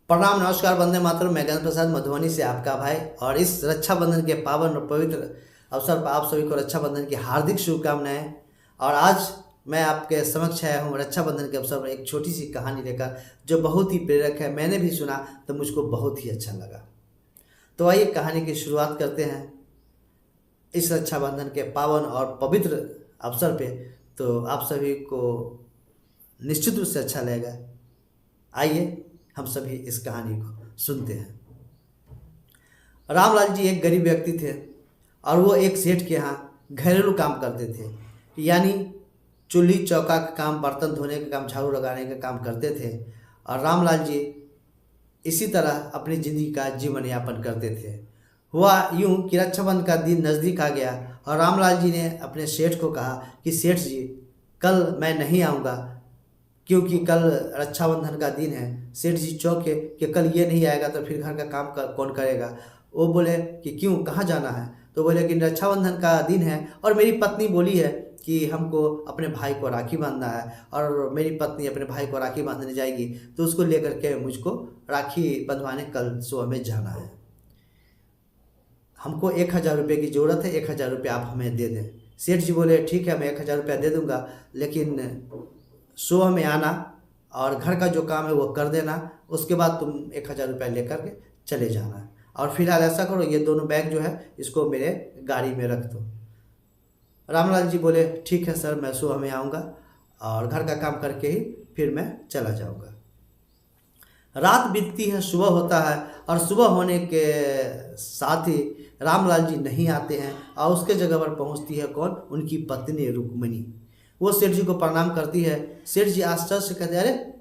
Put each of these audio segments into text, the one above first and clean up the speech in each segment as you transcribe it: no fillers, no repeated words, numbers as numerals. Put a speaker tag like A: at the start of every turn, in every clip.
A: प्रणाम, नमस्कार, वंदे मातरम। मैं ज्ञान प्रसाद मधुबनी से आपका भाई। और इस रक्षाबंधन के पावन और पवित्र अवसर पर आप सभी को रक्षाबंधन की हार्दिक शुभकामनाएं। और आज मैं आपके समक्ष आया हूँ रक्षाबंधन के अवसर पर एक छोटी सी कहानी लेकर, जो बहुत ही प्रेरक है। मैंने भी सुना तो मुझको बहुत ही अच्छा लगा। तो आइए कहानी की शुरुआत करते हैं इस रक्षाबंधन के पावन और पवित्र अवसर पे। तो आप सभी को निश्चित रूप से अच्छा लगेगा। आइए हम सभी इस कहानी को सुनते हैं। रामलाल जी एक गरीब व्यक्ति थे और वो एक सेठ के यहाँ घरेलू काम करते थे, यानी चूल्ही चौका का काम, बर्तन धोने का काम, झाड़ू लगाने का काम करते थे। और रामलाल जी इसी तरह अपनी ज़िंदगी का जीवन यापन करते थे। हुआ यूं कि रक्षाबंधन का दिन नज़दीक आ गया और रामलाल जी ने अपने सेठ को कहा कि सेठ जी, कल मैं नहीं आऊँगा क्योंकि कल रक्षाबंधन का दिन है। सेठ जी चौंके कि कल ये नहीं आएगा तो फिर घर का काम कौन करेगा। वो बोले कि क्यों, कहाँ जाना है? तो बोले कि रक्षाबंधन का दिन है और मेरी पत्नी बोली है कि हमको अपने भाई को राखी बांधना है और मेरी पत्नी अपने भाई को राखी बांधने जाएगी, तो उसको लेकर के मुझको राखी बंधवाने कल सुबह में जाना है। हमको 1000 रुपये की ज़रूरत है, 1000 रुपये आप हमें दे दें। सेठ जी बोले ठीक है, मैं 1000 रुपया दे दूँगा, लेकिन सुबह में आना और घर का जो काम है वो कर देना। उसके बाद तुम 1000 रुपया लेकर के चले जाना। और फिलहाल ऐसा करो, ये दोनों बैग जो है इसको मेरे गाड़ी में रख दो। रामलाल जी बोले ठीक है सर, मैं सुबह में आऊँगा और घर का काम करके ही फिर मैं चला जाऊँगा। रात बीतती है, सुबह होता है और सुबह होने के साथ ही रामलाल जी नहीं आते हैं और उसके जगह पर पहुंचती है कौन? उनकी पत्नी रुक्मिणी। वो सेठ जी को प्रणाम करती है। सेठ जी आश्चर्य से कहते हैं, अरे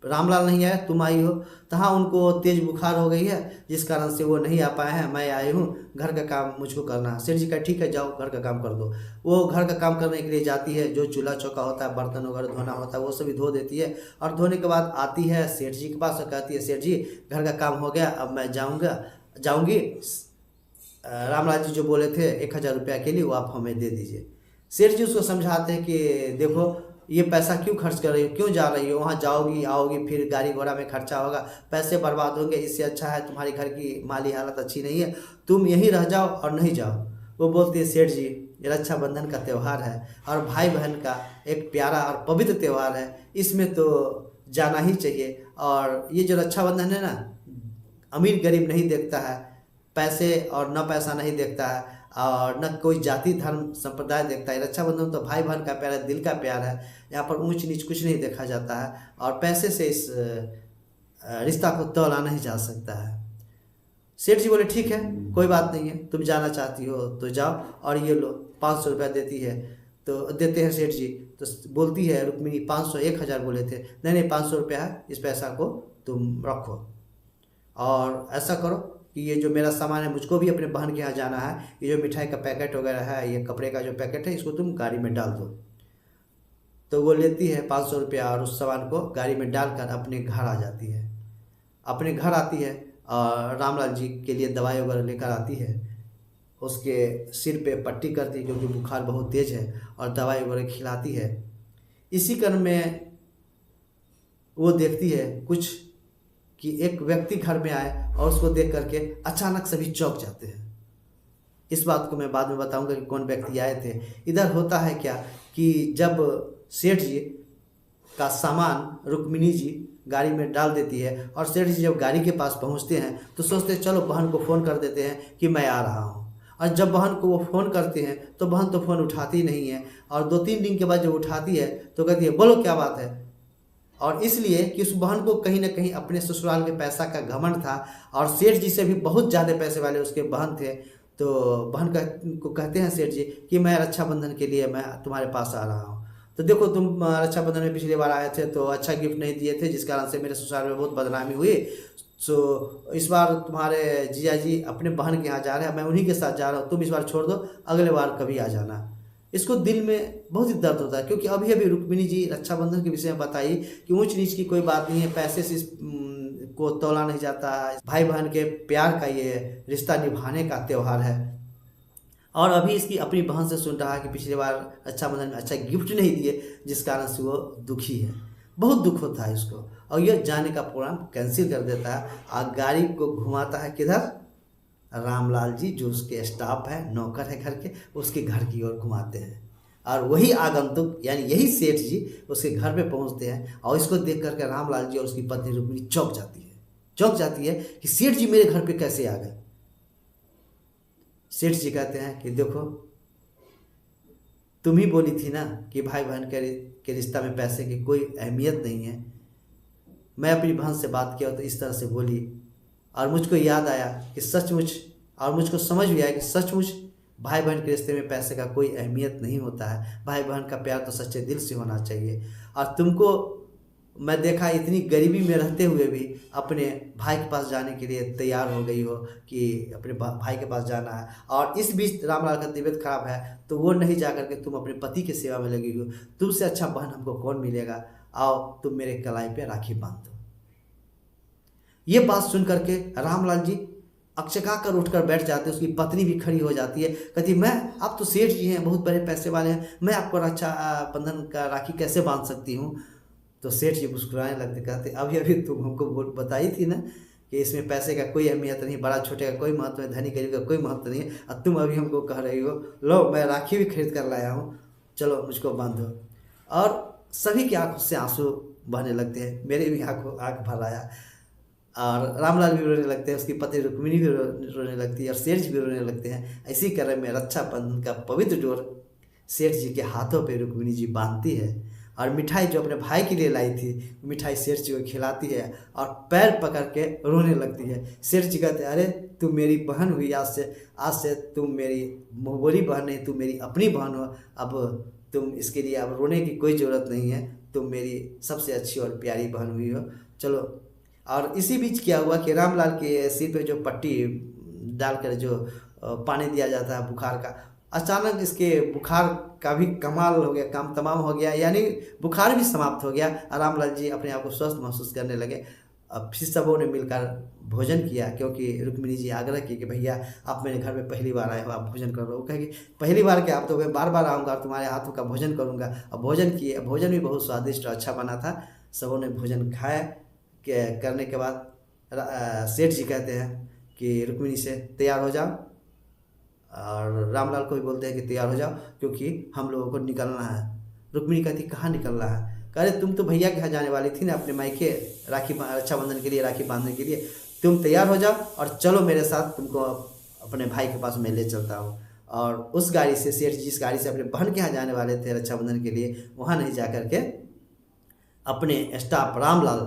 A: रामलाल नहीं आए, तुम आई हो? तो हाँ, उनको तेज बुखार हो गई है जिस कारण से वो नहीं आ पाए हैं। मैं आई हूँ, घर का काम मुझको करना है। सेठ जी का ठीक है, जाओ घर का काम कर दो। वो घर का काम करने के लिए जाती है। जो चूल्हा चौका होता है, बर्तन वगैरह धोना होता है, वो सभी धो देती है। और धोने के बाद आती है सेठ जी के पास और कहती है सेठ जी, घर का काम हो गया, अब मैं जाऊँगी। रामलाल जी जो बोले थे 1000 रुपया के लिए, वो आप हमें दे दीजिए। सेठ जी उसको समझाते हैं कि देखो, ये पैसा क्यों खर्च कर रही हो, क्यों जा रही हो? वहाँ जाओगी आओगी, फिर गाड़ी घोड़ा में खर्चा होगा, पैसे बर्बाद होंगे। इससे अच्छा है, तुम्हारी घर की माली हालत अच्छी नहीं है, तुम यहीं रह जाओ और नहीं जाओ। वो बोलती है सेठ जी, ये रक्षाबंधन का त्यौहार है और भाई बहन का एक प्यारा और पवित्र त्यौहार है, इसमें तो जाना ही चाहिए। और ये जो रक्षाबंधन है ना, अमीर गरीब नहीं देखता है, पैसे और न पैसा नहीं देखता है और न कोई जाति धर्म संप्रदाय देखता है। रक्षाबंधन तो भाई बहन का प्यार है, दिल का प्यार है। यहाँ पर ऊंच नीच कुछ नहीं देखा जाता है और पैसे से इस रिश्ता को तोला नहीं जा सकता है। सेठ जी बोले ठीक है, कोई बात नहीं है, तुम जाना चाहती हो तो जाओ। और ये लो 500 रुपया देती है। तो देते हैं सेठ जी। तो बोलती है रुक्मिणी, 500 1000 बोले थे, नहीं नहीं 500 रुपया है, इस पैसा को तुम रखो। और ऐसा करो कि ये जो मेरा सामान है, मुझको भी अपने बहन के यहाँ जाना है, ये जो मिठाई का पैकेट वगैरह है, ये कपड़े का जो पैकेट है, इसको तुम गाड़ी में डाल दो। तो वो लेती है 500 रुपया और उस सामान को गाड़ी में डालकर अपने घर आ जाती है। अपने घर आती है और रामलाल जी के लिए दवाई वगैरह लेकर आती है। उसके सिर पे पट्टी करती है क्योंकि बुखार बहुत तेज है, और दवाई वगैरह खिलाती है। इसी क्रम में वो देखती है कुछ कि एक व्यक्ति घर में आए और उसको देख करके अचानक सभी चौंक जाते हैं। इस बात को मैं बाद में बताऊंगा कि कौन व्यक्ति आए थे। इधर होता है क्या कि जब सेठ जी का सामान रुक्मिणी जी गाड़ी में डाल देती है और सेठ जी जब गाड़ी के पास पहुंचते हैं तो सोचते हैं चलो बहन को फ़ोन कर देते हैं कि मैं आ रहा हूं। और जब बहन को वो फ़ोन करते हैं तो बहन तो फ़ोन उठाती नहीं है, और 2-3 दिन के बाद जब उठाती है तो कहती है बोलो क्या बात है। और इसलिए कि उस बहन को कहीं ना कहीं अपने ससुराल के पैसा का घमंड था और सेठ जी से भी बहुत ज़्यादा पैसे वाले उसके बहन थे। तो बहन को कहते हैं सेठ जी कि मैं रक्षाबंधन के लिए मैं तुम्हारे पास आ रहा हूँ। तो देखो, तुम रक्षाबंधन में पिछली बार आए थे तो अच्छा गिफ्ट नहीं दिए थे, जिस कारण से मेरे ससुराल में बहुत बदनामी हुई। सो इस बार तुम्हारे जीजा जी अपने बहन के यहाँ जा रहे हैं, मैं उन्हीं के साथ जा रहा हूँ, तुम इस बार छोड़ दो, अगले बार कभी आ जाना। इसको दिल में बहुत ही दर्द होता है क्योंकि अभी अभी रुक्मिणी जी रक्षाबंधन के विषय में बताई कि ऊंच नीच की कोई बात नहीं है, पैसे से को तोला नहीं जाता है, भाई बहन के प्यार का ये रिश्ता निभाने का त्यौहार है। और अभी इसकी अपनी बहन से सुन रहा है कि पिछली बार रक्षाबंधन में अच्छा गिफ्ट नहीं दिए, जिस कारण से वो दुखी है। बहुत दुख होता है इसको, और यह जाने का प्रोग्राम कैंसिल कर देता है और गाड़ी को घुमाता है किधर, रामलाल जी जो उसके स्टाफ है, नौकर है घर के, उसके घर की ओर घुमाते हैं। और वही आगंतुक यानी यही सेठ जी उसके घर पे पहुंचते हैं और इसको देख करके रामलाल जी और उसकी पत्नी रुक्मिणी चौंक जाती है कि सेठ जी मेरे घर पे कैसे आ गए। सेठ जी कहते हैं कि देखो, तुम ही बोली थी ना कि भाई बहन के रिश्ता में पैसे की कोई अहमियत नहीं है। मैं अपनी बहन से बात किया तो इस तरह से बोली, और मुझको याद आया कि सचमुच, और मुझको समझ भी आया कि सचमुच भाई बहन के रिश्ते में पैसे का कोई अहमियत नहीं होता है। भाई बहन का प्यार तो सच्चे दिल से होना चाहिए। और तुमको मैं देखा इतनी गरीबी में रहते हुए भी अपने भाई के पास जाने के लिए तैयार हो गई हो कि अपने भाई के पास जाना है, और इस बीच रामलाल का तबीयत खराब है तो वो नहीं जा करके तुम अपने पति की सेवा में लगी हो। तुमसे अच्छा बहन हमको कौन मिलेगा, आओ तुम मेरे कलाई पे राखी बांध दो। ये बात सुन करके रामलाल जी अकचका कर उठकर बैठ जाते हैं। उसकी पत्नी भी खड़ी हो जाती है, कहती मैं, आप तो सेठ जी हैं, बहुत बड़े पैसे वाले हैं, मैं आपको रक्षा बंधन का राखी कैसे बांध सकती हूँ। तो सेठ जी मुस्कुराने लगते, कहते अभी अभी तुम हमको बताई थी ना कि इसमें पैसे का कोई अहमियत नहीं, बड़ा छोटे का कोई महत्व नहीं, धनी गरीब का कोई महत्व नहीं है, और तुम अभी हमको कह रही हो, लो मैं राखी भी खरीद कर लाया हूँ, चलो मुझको बांधो। और सभी की आंखों से आंसू बहने लगते हैं, मेरे भी आंख भर आया, और रामलाल भी रोने लगते हैं, उसकी पत्नी रुक्मिणी भी रोने लगती है, और सेठ जी भी रोने लगते हैं। इसी क्रम में रक्षाबंधन का पवित्र डोर सेठ जी के हाथों पे रुक्मिणी जी बांधती है, और मिठाई जो अपने भाई के लिए लाई थी मिठाई सेठ जी को खिलाती है और पैर पकड़ के रोने लगती है। सेठ जी कहते हैं, अरे तुम मेरी बहन हुई, आज से तुम मेरी मोहबोरी बहन नहीं, तुम मेरी अपनी बहन हो। अब तुम इसके लिए अब रोने की कोई ज़रूरत नहीं है, तुम मेरी सबसे अच्छी और प्यारी बहन हुई हो, चलो। और इसी बीच क्या हुआ कि रामलाल के सिर पे जो पट्टी डालकर जो पानी दिया जाता है बुखार का, अचानक इसके बुखार का भी कमाल हो गया, काम तमाम हो गया, यानी बुखार भी समाप्त हो गया। रामलाल जी अपने आप को स्वस्थ महसूस करने लगे। अब फिर सबों ने मिलकर भोजन किया, क्योंकि रुक्मिणी जी आग्रह की कि भैया आप मेरे घर में पहली बार आए हो, आप भोजन करो। वो कहेगी पहली बार क्या, आप तो मैं बार बार आऊँगा और तुम्हारे हाथों का भोजन करूँगा। अब भोजन किए, भोजन भी बहुत स्वादिष्ट और अच्छा बना था। सबों ने भोजन खाया करने के बाद सेठ जी कहते हैं कि रुक्मिणी से तैयार हो जाओ, और रामलाल को भी बोलते हैं कि तैयार हो जाओ क्योंकि हम लोगों को निकलना है। रुक्मिणी कहती कहाँ निकलना है, कह रहे तुम तो भैया के यहाँ जाने वाली थी ना अपने मायके रक्षाबंधन के लिए, राखी बांधने के लिए, तुम तैयार हो जाओ और चलो मेरे साथ, तुमको अपने भाई के पास मैं ले चलता हूँ। और उस गाड़ी से सेठ जी जिस गाड़ी से अपने बहन के यहाँ जाने वाले थे रक्षाबंधन के लिए, वहाँ नहीं जा कर के अपने स्टाफ रामलाल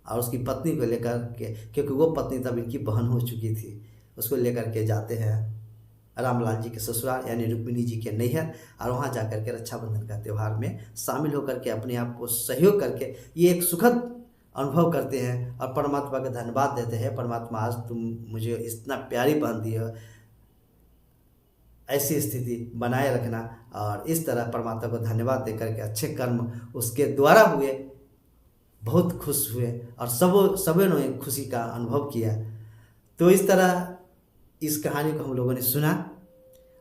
A: और उसकी पत्नी को लेकर के, क्योंकि वो पत्नी तब इनकी बहन हो चुकी थी, उसको लेकर के जाते हैं रामलाल जी के ससुराल यानी रुक्मिणी जी के नैहर, और वहाँ जाकर के रक्षाबंधन का त्यौहार में शामिल होकर के अपने आप को सहयोग करके ये एक सुखद अनुभव करते हैं और परमात्मा का धन्यवाद देते हैं। परमात्मा आज तुम मुझे इतना प्यारी बहन दी हो, ऐसी स्थिति बनाए रखना, और इस तरह परमात्मा को धन्यवाद देकर के अच्छे कर्म उसके द्वारा हुए, बहुत खुश हुए और सबों ने खुशी का अनुभव किया। तो इस तरह इस कहानी को हम लोगों ने सुना,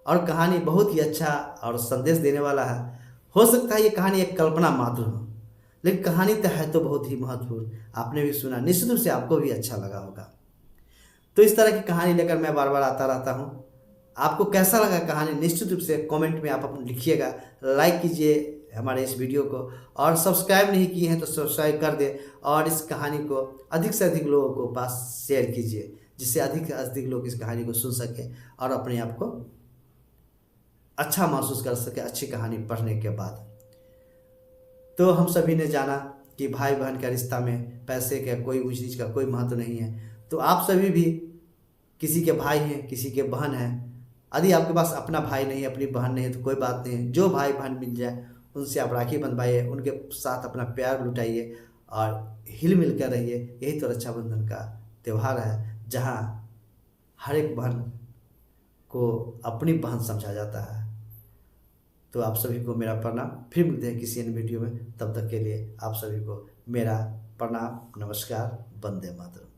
A: और कहानी बहुत ही अच्छा और संदेश देने वाला है। हो सकता है ये कहानी एक कल्पना मात्र हो, लेकिन कहानी तो है तो बहुत ही महत्वपूर्ण। आपने भी सुना, निश्चित रूप से आपको भी अच्छा लगा होगा। तो इस तरह की कहानी लेकर मैं बार बार आता रहता हूँ। आपको कैसा लगा कहानी, निश्चित रूप से कमेंट में आप अपने लिखिएगा। लाइक कीजिए हमारे इस वीडियो को, और सब्सक्राइब नहीं किए हैं तो सब्सक्राइब कर दें, और इस कहानी को अधिक से अधिक लोगों को पास शेयर कीजिए, जिससे अधिक से अधिक लोग इस कहानी को सुन सके और अपने आप को अच्छा महसूस कर सके अच्छी कहानी पढ़ने के बाद। तो हम सभी ने जाना कि भाई बहन का रिश्ता में पैसे का कोई ऊंच नीच का कोई महत्व नहीं है। तो आप सभी भी किसी के भाई हैं, किसी के बहन हैं, यदि आपके पास अपना भाई नहीं, अपनी बहन नहीं है तो कोई बात नहीं है, जो भाई बहन मिल जाए उनसे आप राखी बंधवाइए, उनके साथ अपना प्यार लुटाइए और हिल मिल कर रहिए। यही तो रक्षाबंधन का त्यौहार है, जहाँ हर एक बहन को अपनी बहन समझा जाता है। तो आप सभी को मेरा प्रणाम। फिर मिलते हैं किसी अन्य वीडियो में, तब तक के लिए आप सभी को मेरा प्रणाम, नमस्कार, वंदे मातरम।